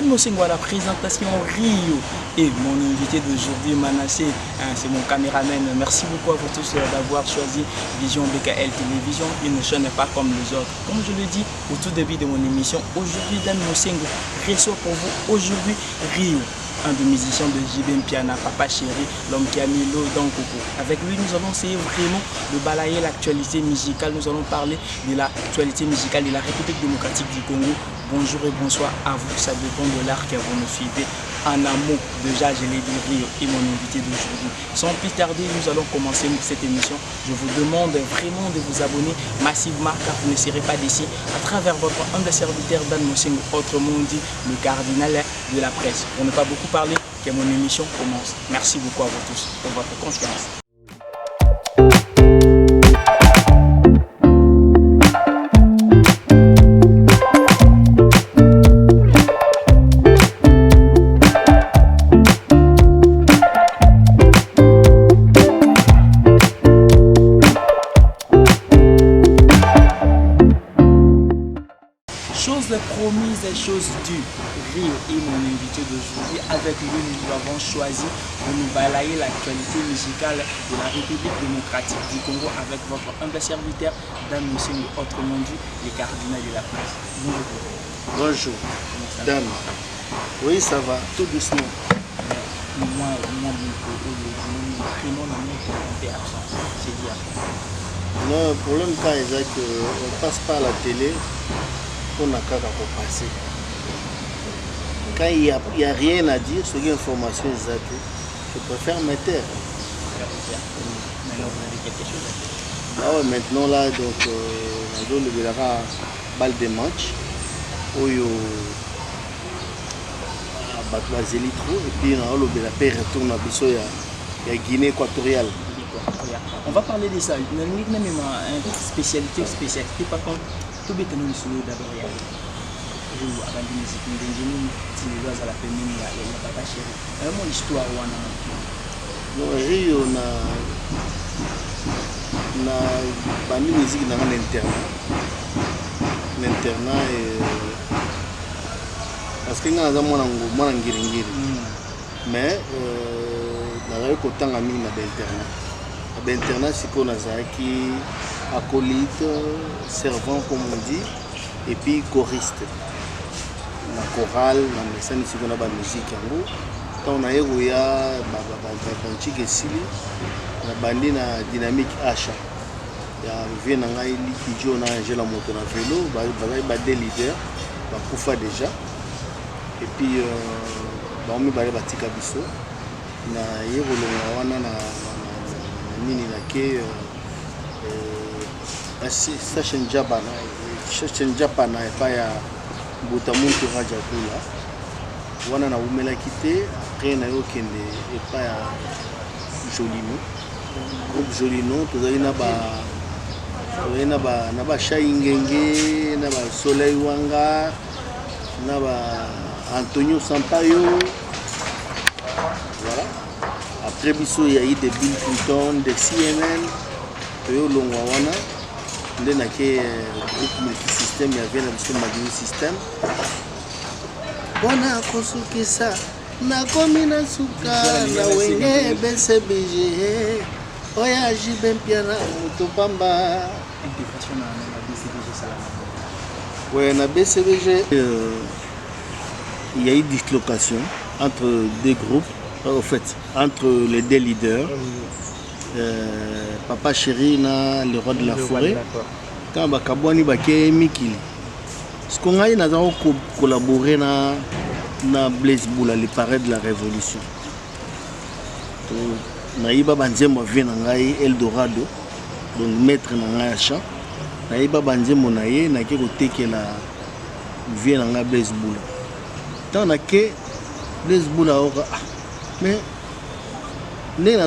Dan Mosengo à la présentation Rio. Et mon invité d'aujourd'hui, Manassé, c'est mon caméraman. Merci beaucoup à vous tous d'avoir choisi Vision BKL Télévision. Une chaîne n'est pas comme les autres. Comme je le dis au tout début de mon émission, aujourd'hui Dan Mosengo reçoit pour vous aujourd'hui Rio, un des musiciens de JB Mpiana, Papa Chéri, l'homme qui a mis l'eau dans le coco. Avec lui, nous allons essayer vraiment de balayer l'actualité musicale. Nous allons parler de l'actualité musicale de la République démocratique du Congo. Bonjour et bonsoir à vous, ça dépend de l'art que vous nous suivez. En amont, déjà, je l'ai dit, Rio est mon invité d'aujourd'hui. Sans plus tarder, nous allons commencer cette émission. Je vous demande vraiment de vous abonner massivement car vous ne serez pas déçus à travers votre humble serviteur Dan Mosengo, autrement dit le cardinal de la presse. Pour ne pas beaucoup parler, que mon émission commence. Merci beaucoup à vous tous pour votre confiance. Promise et chose due. Rio est mon invité d'aujourd'hui. Avec lui, nous avons choisi de nous balayer l'actualité musicale de la République démocratique du Congo avec votre humble serviteur Dan Mosengo, autrement dit le cardinal de la place. Bonjour. Bonjour. Dan. Oui, ça va, tout doucement. Moi, mon prénom, est absent. C'est dire. Non, le problème, quand il y a qu'on ne passe pas à la télé, on a qu'à passer. Quand il n'y a rien à dire sur l'information exacte, je préfère me taire. Maintenant, vous avez quelque chose à dire. Ah ouais, maintenant là, donc, on verra balle de match. Où il y a et puis on a paix retourne à Guinée équatoriale. On va parler de ça. Il y a une spécialité par contre. Tout le monde est d'abord. Je vous abandonne les équipes d'ingénieurs, si les gens à la féminine, il y a Papa Chéri. C'est vraiment l'histoire. Rio, on a mis musique dans l'internat. L'internat est. Parce que nous avons un guiringiri. Mais nous avons autant d'amis dans l'internat. L'internat, c'est qu'on a qui acolyte, servant comme on dit, et puis choriste. La chorale, la scène ici qu'on a la musique en gros. Quand on a eu la bandi na dynamique H. Il y a vient na ngai likijo na Angela moto na vélo, ba des leaders, ba kufa déjà. Et puis ba mi ba batika biso na yero wana na nini na ke station Japana et pas ya Boutamuntu Raja Kula. Wana na umela kité après na yo kende et pas ya Jolino. Groupe Jolino tozali na ba Shaingenge, na ba Soleil Wanga, na ba Antonio Sampaio. Voilà. Après biso il y a eu des Bill Clinton, des CNN, yo longwa wana. Il y a un groupe multisystème, il y avait un magazine système. On a construit ça, na komina suka, na wenge BCBG, oya JB Mpiana, Mutopamba. Intégration dans la BCBG, ça là. Oui, dans la BCBG, il y a eu dislocation entre deux groupes, en fait, entre les deux leaders. Papa Chéri na le roi de la forêt quand bakabwani bake mikili ce qu'on a n'a pas collaboré na Blaise Boula le parrain de la révolution to na iba banzembo vient ngai Eldorado donc maître na ngai champ na iba banzembo na ye na ke ko tekela vient ngai Blaise Boula tant na ke Blaise Boula mais les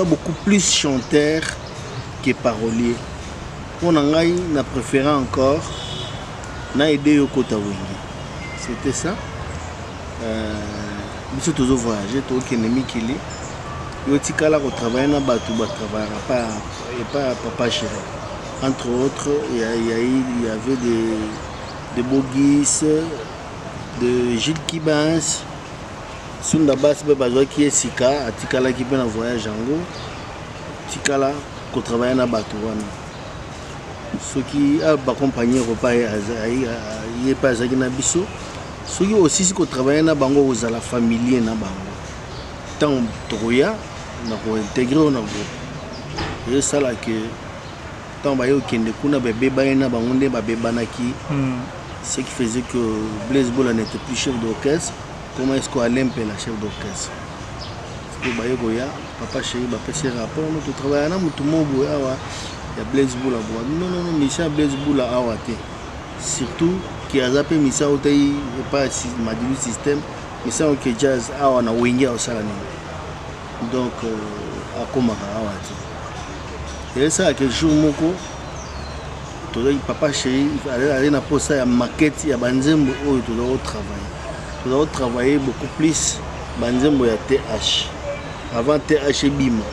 beaucoup plus chanteur que parolier. On a préféré encore na aidé au Kota Wengi. C'était ça. Nous sommes tous voyagés, tous les ennemis qui sont. Yo tikala ko travailler na batu ba travailler pas Papa Chéri. Entre autres, il y avait de Bogis, de Gilles Kibans, Sunda Bass, qui est Sika, à Tikala qui peut en voyage en gros, Tikala, qui travaille dans Batouana. Ceux qui ont accompagné repas, il n'y a pas de biso. Ceux qui aussi qui travaillent dans Bango, aux la famille dans Bango. Tant Troya, on a intégré dans le groupe. Et ça là que tant bayo kende kuna bébé baina bangonde ba bebanaki. Ce qui faisait que Blaise Bola n'était plus chef d'orchestre. Comment est-ce qu'Alain peut la chef d'orchestre? Parce que bayo goya, papa chéri, papa chéri rapport, nous travaillons là, tout le monde boya il y a Blaise Bola. Non non non, Michel Blaise Bola a waté. Surtout qui a zappé Michel Otaï, pas Madilu système, Michel Oké jazz a wana wingi au salani. Donc à Komaka a waté. Et ça quelques jours moko papa chéri allait na posa ya maquette ya banzembo oyo to doit travailler beaucoup plus banzembo ya TH avant TH et bima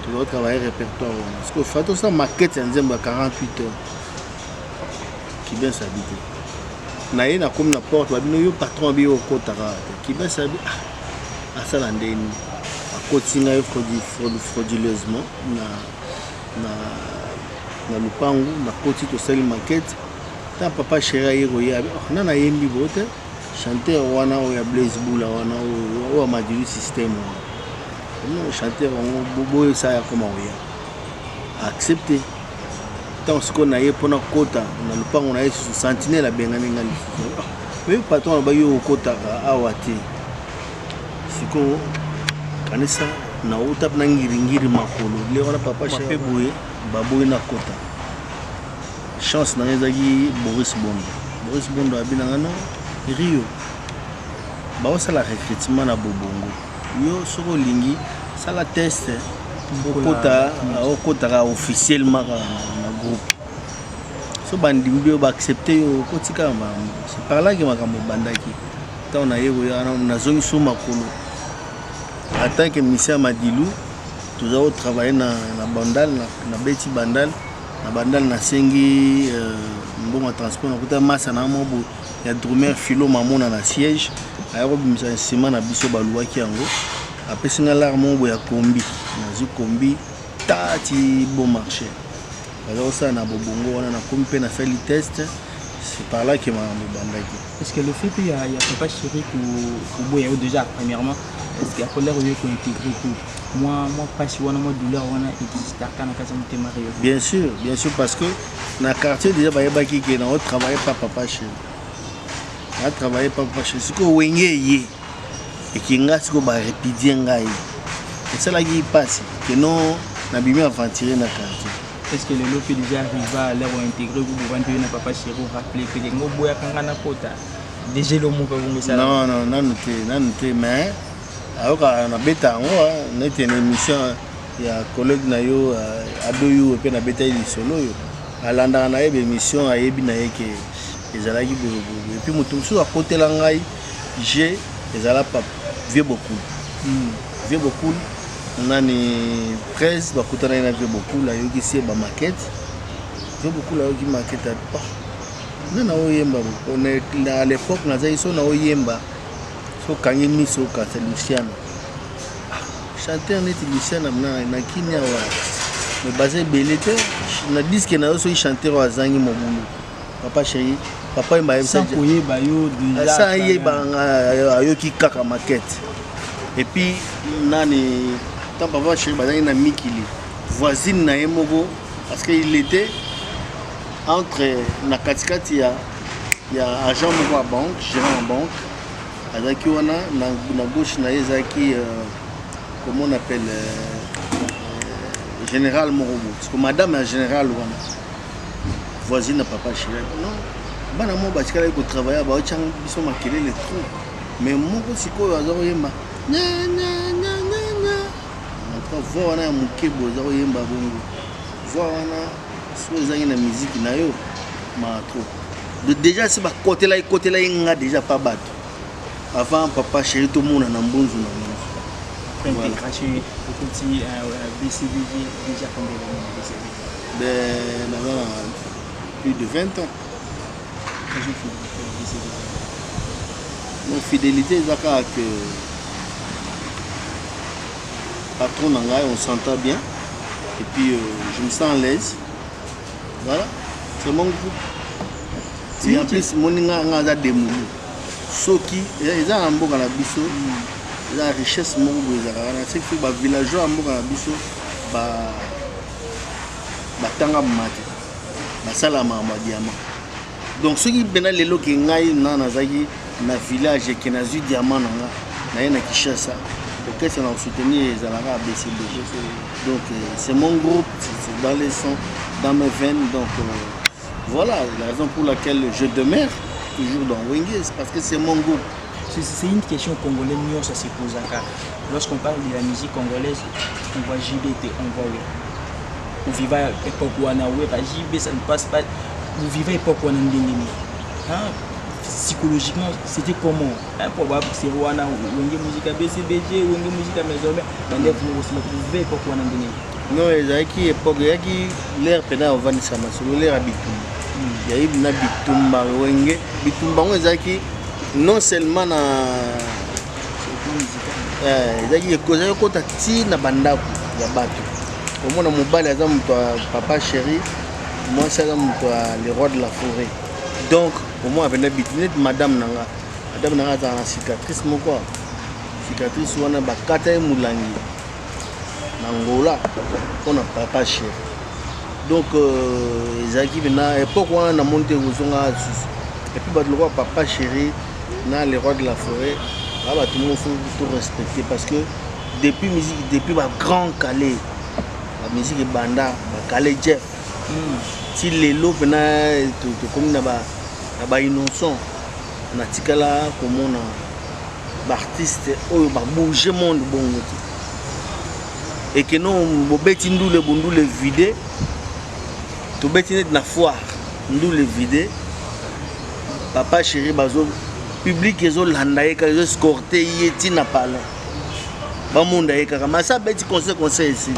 to doit travailler répertoire parce que fato ça maquette ya nzembo ya 48 heures qui bien s'habiter na ye na comme na porte ba bino yo patron bi yo kotaka qui bien s'habiter à ça la ndeni a continuer frauduleusement na lupangu na koti to sali maquette ta papa chéri yeroya na na yembi bote chanteur wana o ya Blaise Boula wana o Madilu système no chanteur on bobo ça ya comment oya accepter tant ce qu'on a eu pour na kota na lupangu na yesu sentinelle la bengani ngani mais patron ba yo kota awati siko kanisa na utap na ngiringiri makolo le wana papa chéri boye baboy na kota chance na ezaki Boris Bondo abina ngana Rio ba osala recrutement na bobongo yo soko lingi sala test okota officiellement na groupe so bandimbi ba accepter yo kotika ma c'est par là que makambo bandaki ta on a yego na zongi so makolo en tant que ministère Madilu tout ça travailler na bandal na beti bandal na bandal na sengi bon transport na kuta massa na mobo ya drumer filo mamona na siège ayo bimisa sima na biso baluaki yango apesi na larme bo ya kombi na zu kombi tati bon marché alors ça na bobongo wana na kompe na fait le test c'est par là que m'a bandaki. Est-ce que le fait qu'il y a papa chéri pour boya déjà premièrement est-ce qu'il y a colère ou qu'on intégrer tout moi pas si wana moi douleur wana existe kana kaza mutema réel. Bien sûr parce que na quartier déjà ba ki ke na on travaille pas papa chéri. On travaille pas papa chéri siko wenge ye et qui nga siko ba répéter ngai. Et ça là qui passe que non na bimi aventurer na quartier. Est-ce que le lot peut déjà arriver à l'air ou intégrer vous pouvez na papa chéri rappeler que ngo boya kanga na kota déjà le mot vous ça. Non noté mais alors na beta ngo na été une émission ya collègue na yo adoyo pe na beta ili solo yo alanda na yebe émission ayebi na yeke ezalaki bobo et puis mutu so à côté la ngai j'ai ezala pas vieux beaucoup nani 13 bakutana na vieux beaucoup la yoki c'est ba maquette vieux beaucoup la yoki maquette pas nana oyemba on est à l'époque na zaiso na oyemba so kangi miso ka Luciano chanteur net Luciano na kinya wa me basé belete na disque na so chanteur wa zangi mobulu papa chéri papa mba sans koye ba yo déjà ça y est ba ayoki kaka maquette et puis nani tant papa chéri ba na mikili voisine na yemogo parce que il était entre na katikati ya agent moko à banque gérant en banque azaki wana na gauche na ezaki comment on appelle général Morobo parce que madame est général wana voisine papa chéri non bana mo ba tikala ko travailler ba ochang biso makele le trop mais moko sikoyo azako yemba nya encore voix wana mukebo azako yemba bongo voix wana so ezangi na musique na yo ma trop déjà c'est ba côté là nga déjà pas bato avant papa chéri tout le monde en bonjour intégration au petit BCBG déjà combien d'années BCBG ben plus de 20 ans raison fidélité. Mon fidélité, c'est que patron Nangai, on s'entend bien. Et puis je me sens à l'aise. Voilà, c'est mon groupe. Et en plus, mon Ninga a des moulous. Ceux qui, ils ont un beau dans la bisso, ils ont la richesse, mon groupe. C'est que les villageois ont un beau dans la bisso, batanga mate, basala ma diamant. Donc ceux qui viennent les lots qui n'aillent na village qui n'a eu diamant na na Kinshasa. Ok, c'est notre soutenir les Alara ABCD. Donc c'est mon groupe, c'est dans les sons, dans mes veines. Donc voilà la raison pour laquelle je demeure toujours dans Wenge, c'est parce que c'est mon groupe. C'est une question congolaise, nous ça se pose à cas. Lorsqu'on parle de la musique congolaise, on voit JBT, on voit on vivait à l'époque où on a JB, ça ne passe pas. Vous vivez à l'époque où on a psychologiquement, c'était comment? Probable que c'est Rwanda, Wenge musique à BCBG, Wenge musique à Maison, vous vivez à l'époque où on a non, il y a qui époque, il y a qui l'air pénal au Vanisama, c'est l'air à Bitumba. Il y a eu une Bitumba, Wenge, Bitumba, il y a qui non seulement na il y a cause côté ti na bandaku ya bato. Au moins mon bal exemple papa chéri, moi c'est le roi de la forêt. Donc au moins avec la bitine madame nanga za na cicatrice moko. Cicatrice wana ba kata mulangi. Nangola on a papa chéri. Donc ezaki bena époque wana na monter ozonga et puis le roi papa chéri na le roi de la forêt, là tout le monde faut tout respecter parce que depuis musique depuis ma grand Calais, la musique est banda, Calais Jeff. Si les lots bena tout comme na ba innocent na tikala comme on a artiste oyo ba bouger monde bongo et que non bobeti ndule bundule vide to beti net na foire ndule vide papa chéri bazo public ezo landa ye ka ezo escorter ye tina pala ba monde ye ka ma sa beti conseil ici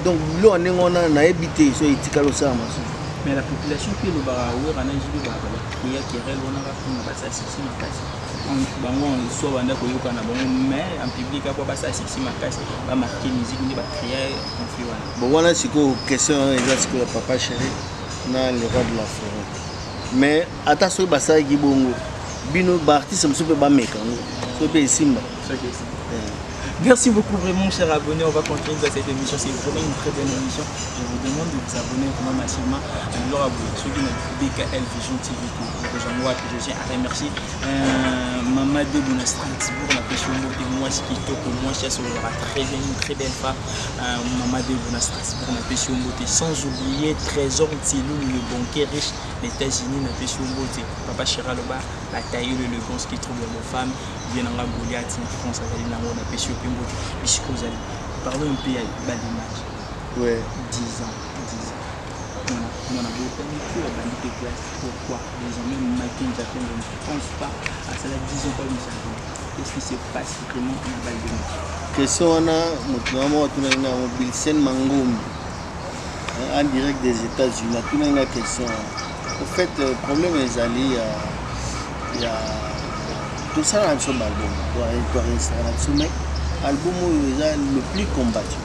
donc lo anengona na ebité so etikalo sa maso. Mais la population qui le bara ou rana jibi ba ba kriya kerel wana ka kuna ba sa sisi makasi on bango so banda ko yoka na bango mais en public apa ba sa sisi makasi ba marquer musique ni ba kriya konfi wana bon wana siko question exact que papa chéri na le roi de la forêt mais attention ba sa ki bongo bino ba artiste mso pe ba meka so pe simba. Merci beaucoup vraiment chers abonnés, on va continuer dans cette émission, c'est vraiment une très bonne émission. Je vous demande de vous abonner vraiment massivement à l'heure à vous, ceux qui n'ont BKL Vision TV, que je tiens à remercier Maman de Bona Strasbourg, la question de moi, ce qui est pour moi, c'est une très belle femme, Maman de Bona Strasbourg, la question beauté, sans oublier Trésor Tilou, le banquier riche des États-Unis, la question beauté, Papa Chiraloba, la taille le bon, ce qui trouve vos femmes, bien en Goliath, France, on a péché au Pimbo, parlons un peu à l'image. Ouais. 10 ans. On a beaucoup de classe. Pourquoi les gens, même Matin, je ne pense pas à ça, 10 ans pas une seconde. Qu'est-ce qui se passe vraiment dans la balle de match? Question on a Bilsen Mangoum en direct des États-Unis. Tout le monde a une question. En fait, le problème est allé il y a tout ça dans son album. Mais l'album le plus combattu.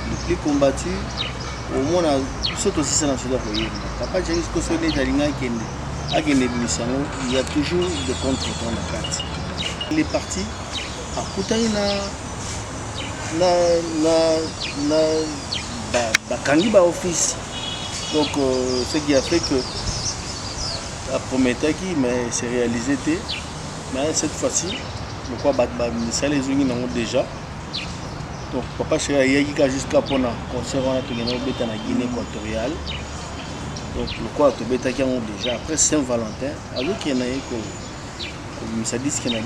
Le plus combattu, au moins, surtout si c'est dans ce cas. Papa, j'ai dit que ce n'est pas il y a toujours des contre-temps dans la carte. Il est parti à Koutaïna, Kangiba office. Donc, ce qui a fait que la promettait qui, mais c'est réalisé. Mais cette fois-ci, je crois que ça les ont déjà. Donc, papa chéri a été jusqu'à pour un concert en Guinée équatoriale. Donc, je crois que tu as déjà après Saint-Valentin, alors qu'il y en a comme ça dit qu'il y en a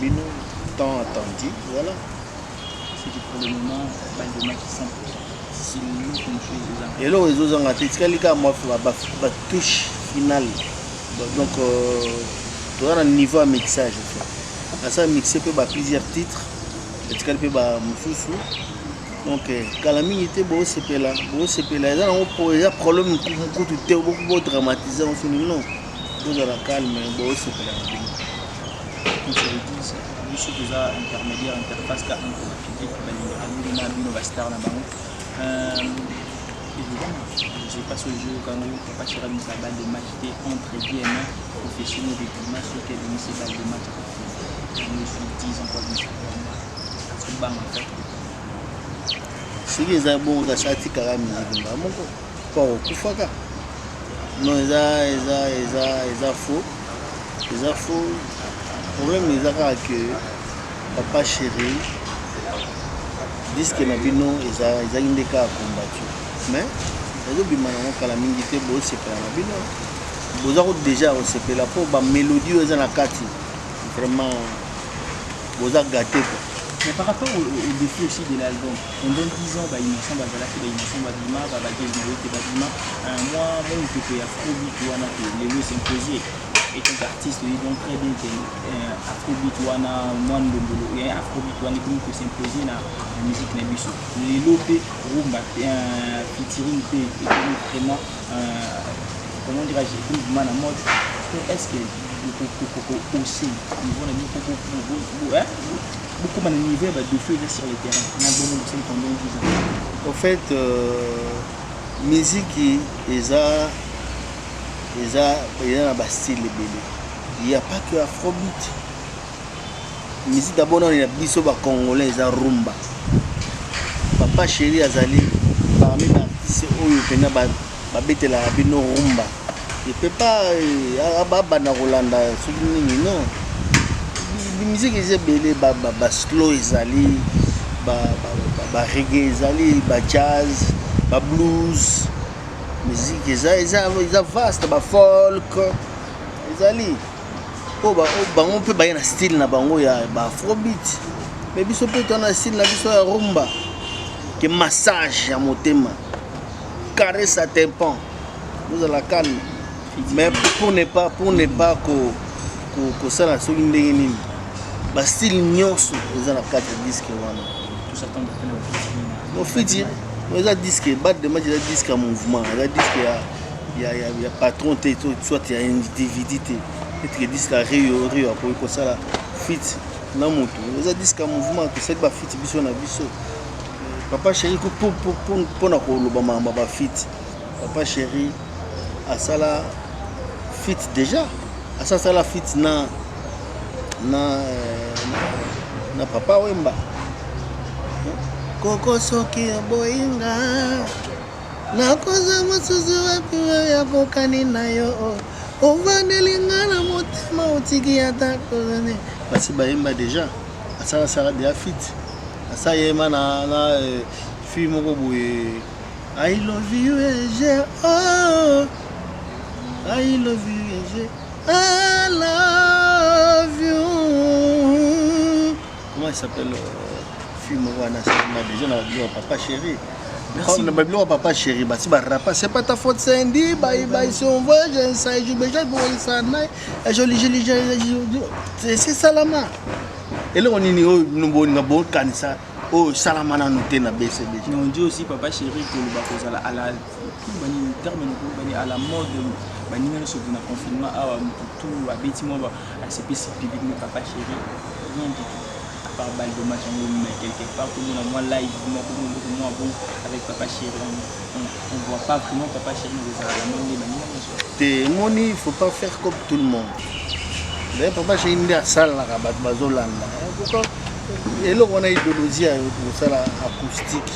tant attendu. Voilà. C'est que pour le moment, pas de match 100%. C'est nous qui nous et là, les autres ont été la touche finale. Donc, tu as un niveau à mixage. Ça mixé plusieurs titres. Et tu peux donc, quand la mine était beau, c'est là. Il y a un problème beaucoup dramatisé. Non. vous avez la calme, vous aussi pour la vie. Comme je le dis, nous sommes déjà intermédiaires, interface car nous sommes des stars évidemment, je passe au jeu quand nous papa tire une balle de match entre guillemets professionnels de match qui est ces balles de match. Je me suis dit encore une fois, en fait. Si les abons d'achati karami zibimba moko pour kufaka non ils a faux problème ils a que papa chéri disque na bino ils a une des cas combattu mais les bimana kala mingi te bo sepela na bino boza déjà on sepela pour ba mélodie ils na kati vraiment boza gâté quoi. Mais par rapport au défi aussi de l'album, on donne 10 ans, il me semble que moi, mon côté Afrobeat, les lois s'imposer. Et tant qu'artiste, ils vont très bien Afrobeat, Afrobeat, qui peut s'imposer dans la musique Nebuso. Les lots, rumba, featuring, vraiment, comment dirais-je, man à mode. Est-ce que aussi, beaucoup de niveau de feu sur le terrain. En fait, musique il y a un style belé. Il n'y a pas que Afrobeat. Musique d'abord on a biso ba congolais ils rumba. Papa chéri azali parmi les artistes oyo pena ba betela bino rumba. Il peut pas abana Rolanda souligner non. La musique est belé ba slow ezali ba reggae ezali ba jazz ba blues musique eza vaste ba folk ezali po bango pe ba na style na bango ya ba afrobeat mais biso pe tona style na biso ya rumba que massage ya motema caresse à tympan nous à la calme mais pour ne pas que ça la soki ndenge nini ba style nyonso eza na 4 disques wana tout ça tombe dans le feat eza disque bat de match eza disque à mouvement eza disque ya patron te soit ya individualité peut-être disque à rio pour que ça la fit na moto eza disque à mouvement que c'est ba fit biso na biso papa chéri pour na ko loba mamba ba fit papa chéri asala fit déjà asala fit na papa wemba koko soki boyinga nakoza mosusu wapi ya kokani na yo ovandelinga na motema otiki ata kozane basi bayemba déjà asala déjà fit asa yema na fille moko boye I love you eje oh I love you eje I love you. Comment il s'appelle film déjà dans le papa chéri. Merci. On a le papa chéri, bah c'est pas ta faute, c'est Andy, si on voit, j'ai ça, j'ai besoin pour ça, joli, c'est Salama. Et là on est nous bon cancer. Oh Salama na noté na BCB. On dit aussi papa chéri que le bakoza à la terme à la mode. Nous sommes dans le confinement, tout à bêtiment, à ce public, papa chéri, rien du tout. À part balle de match, quelque part, tout le monde live, moi bon, avec papa chéri, on ne voit pas vraiment papa chéri dans la monde. Il ne faut pas faire comme tout le monde. D'ailleurs, papa chéri, il est à salle, là, à Bazolanda. Et là, on a une idéologie pour ça, acoustique.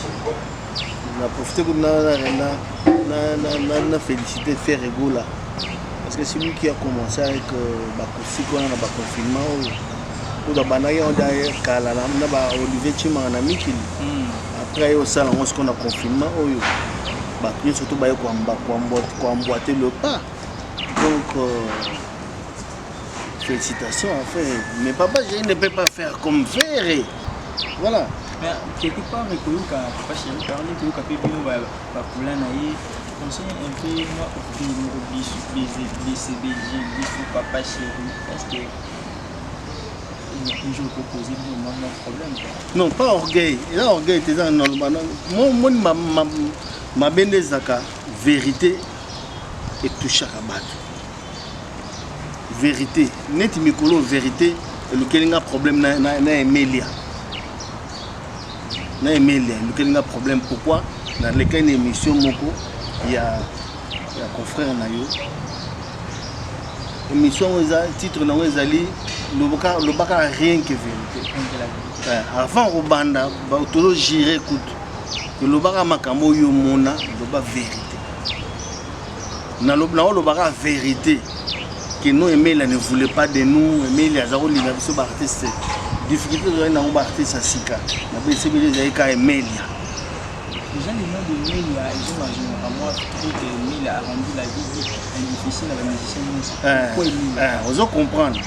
On a profité pour nous féliciter, faire rigoler. Parce que c'est lui qui a commencé avec l'acoustique, on a le confinement. On a Olivier Chima en Amikili. Après, on a confinement. On a surtout emboîter le pas. Donc, félicitations. Mais papa, je ne peux pas faire comme faire. Voilà. Mais quelque part, papa chéri, conseille un peu moi papa chéri. Est-ce que il y a toujours proposé mon problème? Non, pas orgueil. Il a orgueil, c'est ça normal. Moi, ma belle zaka, vérité et touche à battre. vérité net mikolo vérité lequel a problème na Emilia lequel a problème pourquoi dans les cas d'émission moko il y a confrère na yo émission titre na ezali le baka rien que vérité avant au banda ba toujours gérer écoute le baka makambo yo mona le ba vérité na le baka vérité que nous Emilia ne voulait pas de nous Emilia azako linga biso ba artiste difficulté de na ba artiste sika na BCBG zaika Emilia. Déjà les noms de Emilia, j'imagine à moi que Emilia a rendu la vie difficile à la musicienne. Pourquoi Emilia? On doit comprendre.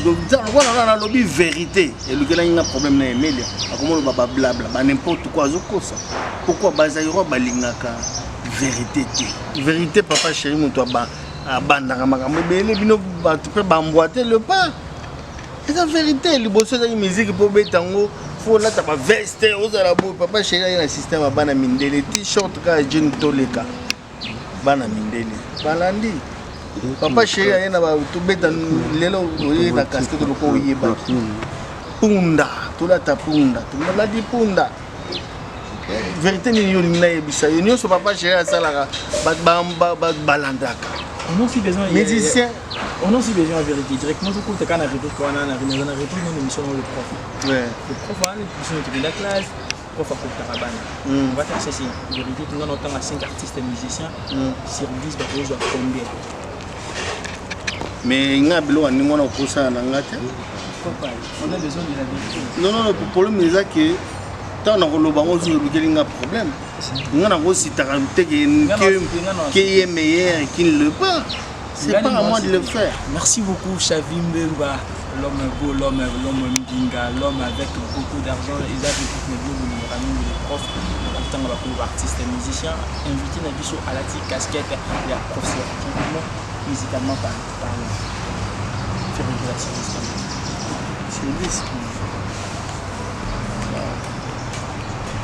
Donc voilà on a lobby vérité et le gars il a un problème na Emilia. Comment le baba blabla, n'importe quoi ça. Pourquoi bazairo balingaka vérité? Vérité papa chéri mon toi ba abandaka makambo bele bino ba tu peux bamboiter le pas. C'est la vérité, les bosseurs de la musique pour betango. Faut là ta veste aux arabes papa chéri un système bana mindele t-shirt ka jean toleka bana mindele balandi papa chéri na ba to beta lelo na casquette de ko yeba punda to la ta punda to la di punda vérité ni yo na yebisa yo so papa chéri salaka ba balandaka on a aussi besoin musicien on a aussi besoin de vérité directement tout quand on a répondu quand on a répondu dans l'émission le prof. Ouais. Le prof va aller de la classe, le prof a fait caravane. On va faire ceci. Vérité, nous avons autant à 5 artistes et musiciens. Sur 10, on doit combien? Mais il y a besoin de nous pour ça. On a besoin de la vérité. Non, le problème est que tant qu'on a un problème, on a aussi qui est meilleur et qui ne l'est pas. C'est pas à moi de le faire. Merci beaucoup, Chavi Mbemba, l'homme beau, l'homme mbinga, l'homme avec beaucoup d'argent. Ils avaient toutes les deux, les profs, pourtant les artistes et musiciens. Invité Nabiso à la petite casquette, il y a professeur, musicalement parlant. Faire une relaxation. C'est le disque.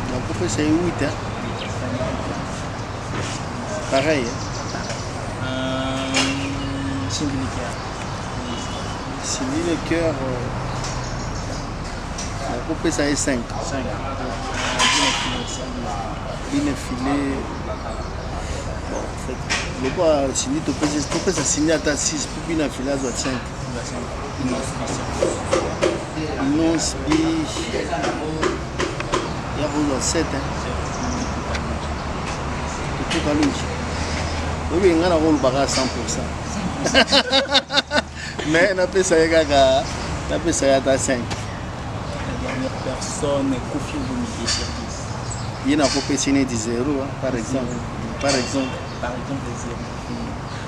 La coupe c'est 8 hein. Pareil. Sylvie le cœur. La coupe ça est 5. Bien filé. Bon, en fait, le quoi, Sylvie tu peux ça signer à ta 6 pour bien filer à 5. Non, Sylvie. Il y a 7 hein. Tout à l'heure. Oui, on a un rôle à 100%. Mais on appelle ça à 5. La dernière personne est confiée au milieu de service. Il y a un professionnel de 0, par exemple. Par exemple 0.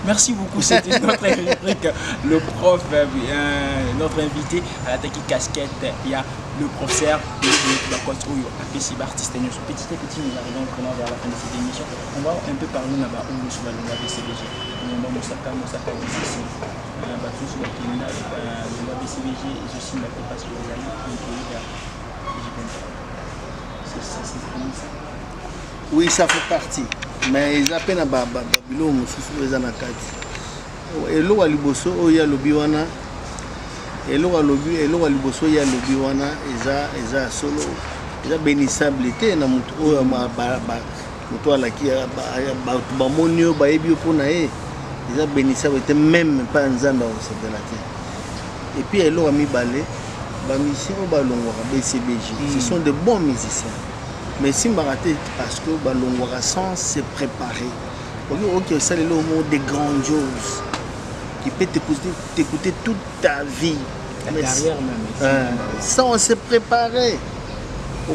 Merci beaucoup, c'était notre rubrique. Le prof, notre invité à la technique casquette, il y a le professeur de APC artiste. Petit à petit, nous arrivons vraiment vers la fin de cette émission. On va un peu parler là-bas où nous sommes à BCBG. Nous avons Moussaka ici. Tous les criminels de la BCBG, je suis là parce que vous allez c'est comme ça. Oui, ça fait partie. Mais ils appellent à Babylone, ils ont kati. Et l'eau à Liboso, il y a le biwana. Et l'eau à Liboso, il y a le biwana. Ils ont solo. Ils ont bénissabilité. Ils ont bénissabilité même pas en Zamba. Et puis, ils ont mis balai. Ce sont de bons musiciens. Mais si je raté parce que Balongwara sans se préparer, ok, ça c'est le mot de grandiose qui peut t'écouter toute ta vie. Mais derrière même. Sans se préparer.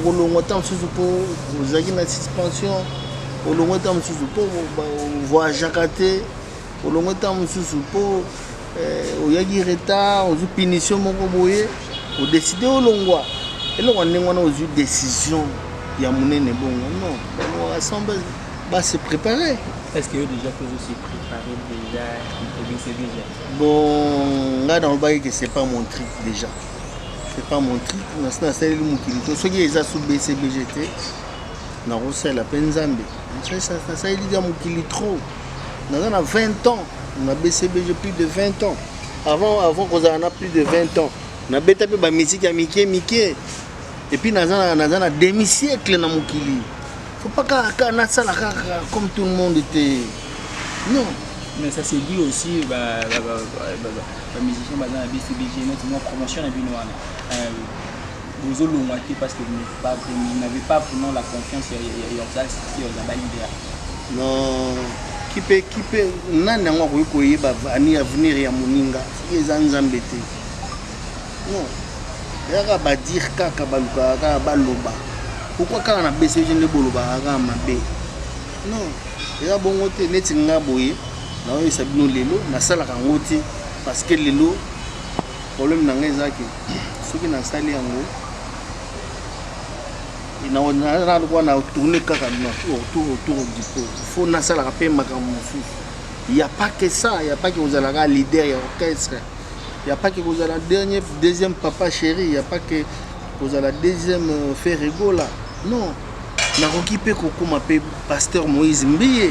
Au long terme, pour vous avez une suspension. Au long terme, pour voir Jacate. Au long terme, pour vous avez un retard, vous avez une punition, vous décidez au long terme. Et là, on a une décision. Il y a mon bon non, on va se préparer. Est-ce que déjà que vous s'y préparez déjà? Bon, là dans le bail que c'est pas mon truc déjà. C'est pas mon truc. On a installé le Moukilito. Ceux qui sont sous BCBGT, on a reçu la Penzambe. Ça il dit à Moukilito. On a 20 ans. On a BCBG plus de 20 ans. avant qu'on a plus de 20 ans. On a bêta pe ba musique à Mickey. Et puis naza na demi-siècle na mokili. Faut pas qu'à na ça comme tout le monde était. Non. Mais ça c'est dit aussi musicien dans la BCBG notamment promotion na bino wana. Vous parce que vous n'avez pas vraiment la confiance sur la leader. Non. Qui peut nani ngwa ko yeba ani avenir ya moninga. Eza nzambe te. Non. Yaka ba dire kaka baluka kaka baloba. Pourquoi quand on a baissé je ne boloba kaka mabe. Non. Ya bongo te neti nga boye. Na oyo sabino lelo na sala kangote parce que lelo problème na nga ezaki. Soki na sali yango on a tourné autour du pot. Il faut na sala rapé makambo fou. Il n'y a pas que ça, il n'y a pas que vous allez un leader et orchestre. Il n'y a pas que vous allez deuxième papa chéri, il n'y a pas que vous allez deuxième Ferrego là. Non. Na occupé comme pasteur Moïse Mbiye.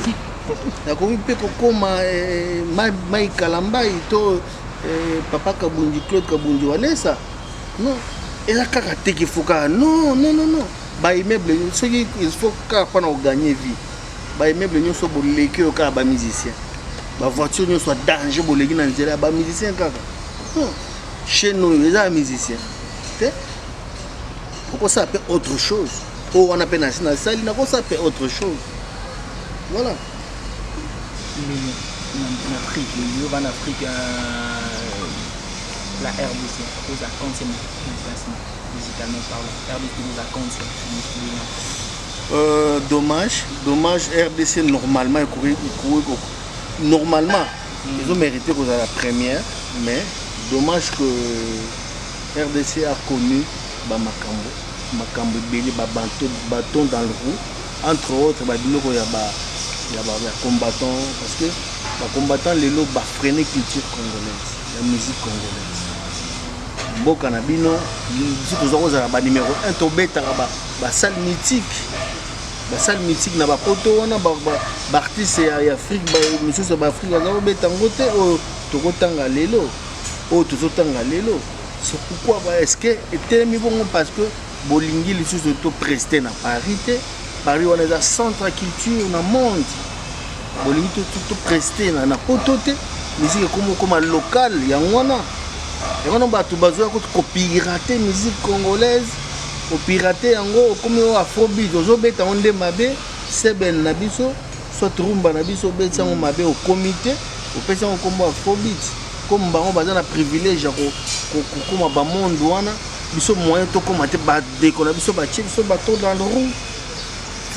Na occupé comme Mai Kalamba to papa Kabunji Claude Kabunji Walesa. Non. Et là karaté qu'il faut ka non. Ba immeuble il faut ka pas gagner vie. Ba immeuble nous so boleke ka ba musicien. Ba voiture nous soit danger boleki na nzela ba musicien kaka. Non. Chez nous les musiciens. Pourquoi ça fait autre chose? Oh on appelle national salle, pourquoi ça fait autre chose? Voilà. En Afrique, en Afrique la RDC vous a conseillé musicalement parlant. RDC vous a conseillé. Dommage RDC normalement normalement ils ont mérité que la première, mais dommage que RDC a connu Makambo Beli bâton dans le roue, entre autres il y a combattants parce que les combattants les lots freiner culture congolaise, la musique congolaise. Mboka na bino si vous avez le numéro 1 to beta ba salle mythique na ba poto wana ba artiste ya Afrique ba monsieur ba Afrique ba beta ngote o to kotanga lelo o to tanga lelo. C'est pourquoi est-ce que était mi bon parce que bolingi les choses to prester na Paris on est à centre culture na monde bolingi to prester na poto te musique comme local ya ngwana. Et on a tout besoin de pirater musique congolaise, de pirater yango comme afrobeat, aux obéis on démabe, c'est ben nabiso, soit rumba nabiso beta on mabe au comité, au pesa on comme afrobeat, comme ba on bazana privilège comme ba monde wana, biso moyen to comme te ba décoller biso ba chip biso bateau dans le roue.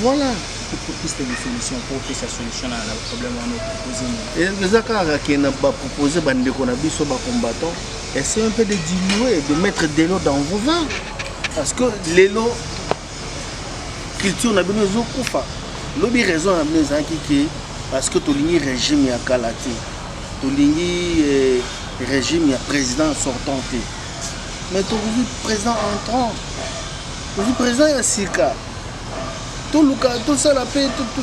Voilà. Pour piste de solution pour que ça solutionne le problème on a proposé. Et les accords qui n'a pas proposé bande qu'on a biso ba combattant. Essayez un peu de diluer, de mettre de l'eau dans vos vins. Parce que l'élo, culture n'a pas besoin de faire. L'objet raison n'a pas besoin de parce que tu as un régime à Kalati. Tu as un régime à président sortant. Mais tu as un président entrant. Tu as un président à Sika. Tout ça,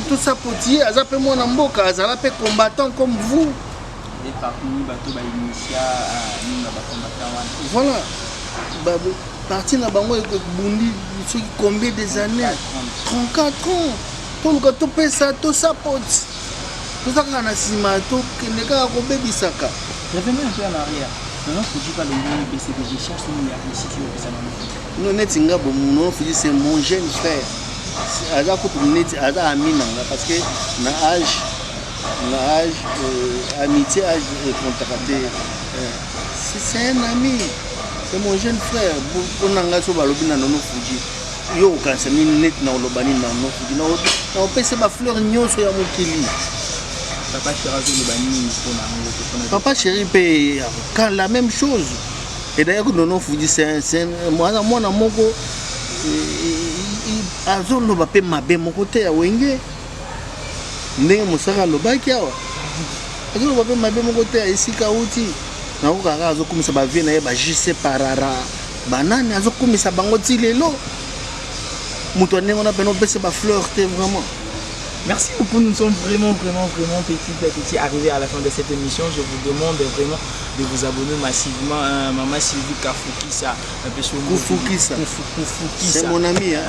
tout ça potier, ça peut mon amboka, ça peut combattant comme vous. Voilà. Parti na bango bundi combien des années 34 ans. Tout le tout peut ça tout ça pote. Tout ça kana sima to keneka ko bebisaka. Revenez un peu en arrière. Non, faut dire pas le nom BCBG cherche une ici qui est ça non. Non netinga bon non faut dire c'est mon jeune frère. Aza ko net aza ami nanga parce que na âge amitié, âge contracté. C'est un ami, c'est mon jeune frère. On a sur Balobi na nono Fuji. Yo quand c'est net na olobani na nono Fuji. Na on peut se ba fleur nyonso ya mokili. Papa chéri paye quand la même chose. Et d'ailleurs nono Fuji c'est moi na moko azolo ba pe mabe moko te ya wenge. Ndenge mosaka lobaki awa azolo bape mabe moko te esika uti nako kaka azokumisa bavie na ye bajise parara banani azokumisa bango ti lelo moto ndenge wana pene opesa bafleur te vraiment Merci beaucoup, nous sommes vraiment petit arrivés à la fin de cette émission. Je vous demande vraiment de vous abonner massivement à Maman Sylvie Kafukisa. Kufukisa. C'est mon ami. Un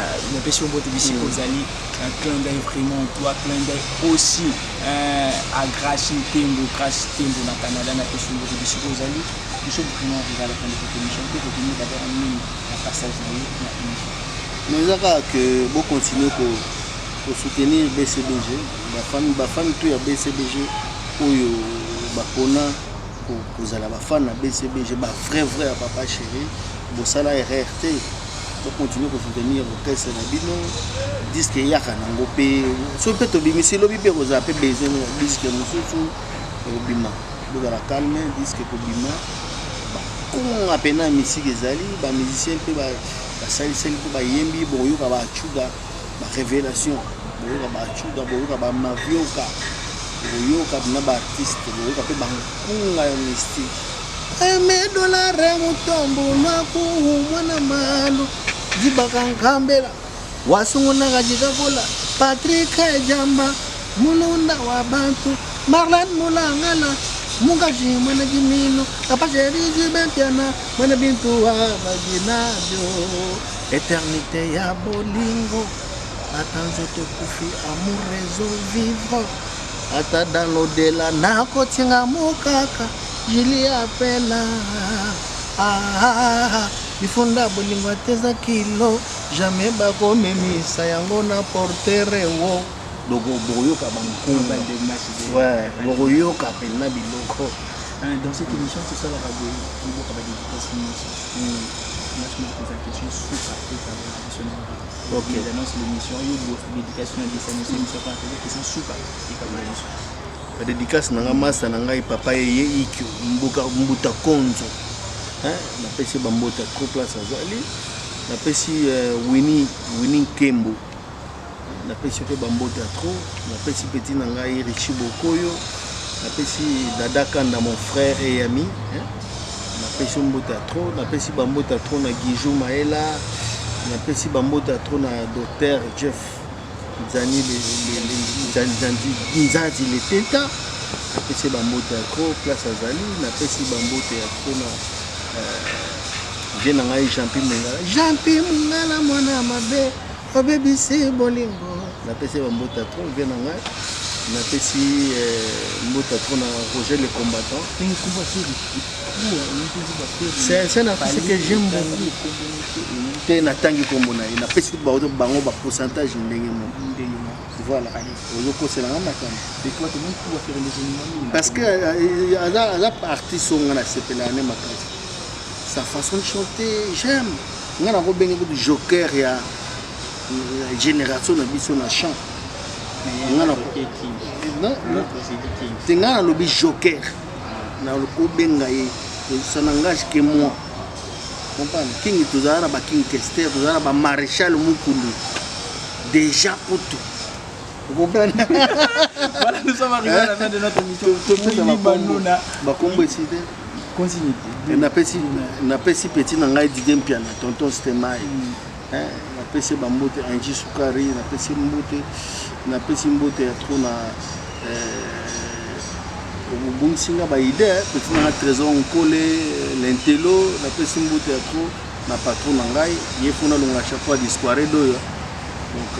clin d'œil vraiment en toi, clin d'œil aussi à Grachi Tembo na Canada, na Pesumbo de Bissiko Zali. Nous sommes vraiment arrivés à la fin de cette émission. Pour retenir d'abord un passage dans l'émission. Nous avons que vous continuez pour soutenir BCBG, la famille tout ya BCBG oyo bakona pour la fan BCBG ba vrai à papa chéri bo sala RRT pour continuer pour soutenir l'orchestre na bino disque yaka nango pe so pe to bimisi lobi pe roza pe besoin disque mususu bima bo la calme disque ko bima ba ko apena musique ezali ba musicien pe ba sali pe ba yembi bo yo ka ba chuga ma révélation boyoka bachuda boyoka bamavioka boyoka na baartiste boyoka mpe bankunga ya mystique $1 mutombo nakuumwana malo jibaka nkambela wasungunaka jikakola Patrick Ejamba mulunda wa bantu Marlene Mulangala mukaji mwana jimino kapasherizi bempiana mwana bintu wa maginajo éternité ya bolingo. Attends, je te confie, amour, réseau, vivre. Attends, dans l'au-delà, nako tinga mokaka, je l'y appelle. Il faut bolingo teza kilo, jamais bako memisa yango na portere wo. Dogo boyoka bankumba de match. Ouais, boyoka pena biloko. Dans cette émission, tout ça la radio, il faut pas dédicacer moi je me pose la question sous sa tête. Ok. J'annonce l'émission, il y a une dédication à l'émission, il faut pas poser la question sous sa tête. La dédicace nanga masa nanga papa ye ikyo mbuta konzo. Na pesi bambota trop place azali. Na pesi Winnie Kembo. Na pesi pe bambota trop. Na pesi petit nanga Richi Bokoyo. Na pesi Dada Kanda mon frère et ami. Na pesi mbota trop. Na pesi bambota trop na Gijou Maela. Na pesi bambota trop na docteur Jeff Zani Nzadi le teta. Na pesi bambota trop place azali. Na pesi bambota trop na Viens ngai Jean-Pi Mungala mwana mabe obebisi bolingo. Na pesi bambota trop viens ngai. Na pesi mbota trop na Roger le combattant. C'est un artiste que j'aime beaucoup. Tu n'attends pas comme on a. Il a pesi bango ba pourcentage ndenge mo. Voilà. C'est la même parce que la partie son on a s'appelle la même sa façon de chanter j'aime. On a robé du joker ya génération na biso na chant. On a le joker. Na le kobenga ye ça n'engage que moi. Comprendre king tozana ba king Kester tozana ba maréchal Mukulu déjà pour tout. Vous comprenez? Voilà, nous sommes arrivés à la fin de notre émission. Willy Manuna bakombo eside continuité. Na pesi petit na ngai Didier Mpiana tonton Stemai. Na pesi bambote Anji Sukari na pesi mbote ya trop na bon singa ba idée petit na trésor nkole l'entelo na pesi mbote ya trop na patron na ngai yefuna longa chaque fois d'histoire doyo donc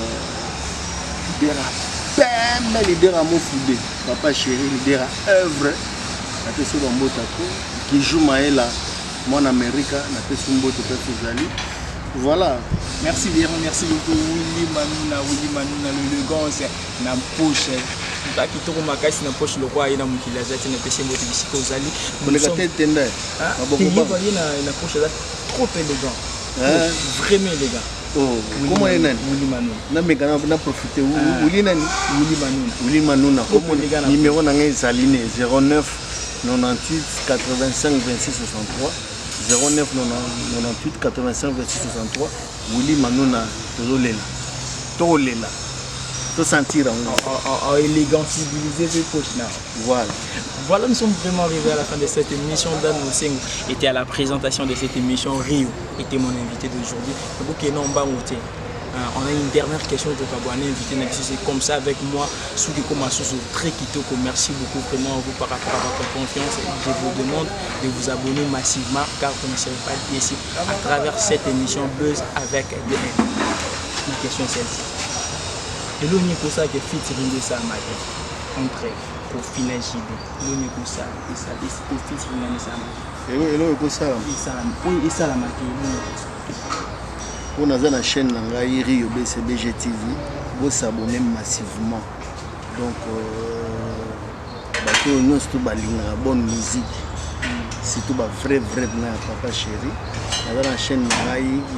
leader à mon foudé papa chéri leader à œuvre na pesi bambota trop qui joue Maela mon Amérique na pesi mbote pe zali voilà. Merci bien, merci beaucoup Willy Manuna l'élégance na poche. Qui tourne ma caisse na poche le roi et na mukila zati na pesi mbote bisiko zali. Pour les gâteaux tendres. Tu voyez na poche là trop élégant. Vraiment élégant. Oh, comment est nani? Willy Manuna. Na mekana na profiter Willy nani? Willy Manuna. Comment numéro na ngai zaline 09 98 85 26 63. 09 98 85 26 63. Willy Manuna tolela to sentir en élégant civilisé ce poche là. Voilà, nous sommes vraiment arrivés à la fin de cette émission. Dan Mousseng était à la présentation de cette émission. Rio était mon invité d'aujourd'hui. On a une dernière question de Kabouane, invité, c'est comme ça avec moi, sous qui commence très kitoko. Merci beaucoup vraiment à vous par rapport à votre confiance. Et je vous demande de vous abonner massivement car vous ne serez pas ici à travers cette émission Buzz avec DN. Ma question est celle-ci. Et l'on est pour ça que featuring de ça matin. Entre pour finir JB. L'on est pour ça. Et ça, pour featuring de ça matin. Et l'on est pour ça. Et ça la matin. On a la chaîne Rio BCBG TV. Vous s'abonnez massivement. Donc, nous sommes la bonne musique. C'est tout la vraie papa chéri. On a la chaîne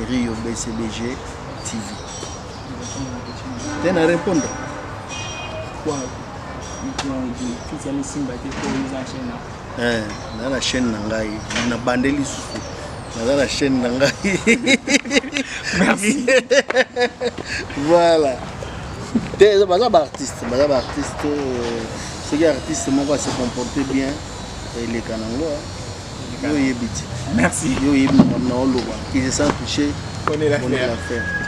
Rio BCBG TV. Tu as répondre. Quoi? Dans la chaîne Nangai, on a bandé les sous. Dans la chaîne Nangai. Merci. Voilà. Tu es un artiste. Ce qui est artiste, moi, va se comporter bien. Et les Kanango. Merci. Ils se sentent touchés. On est l'affaire.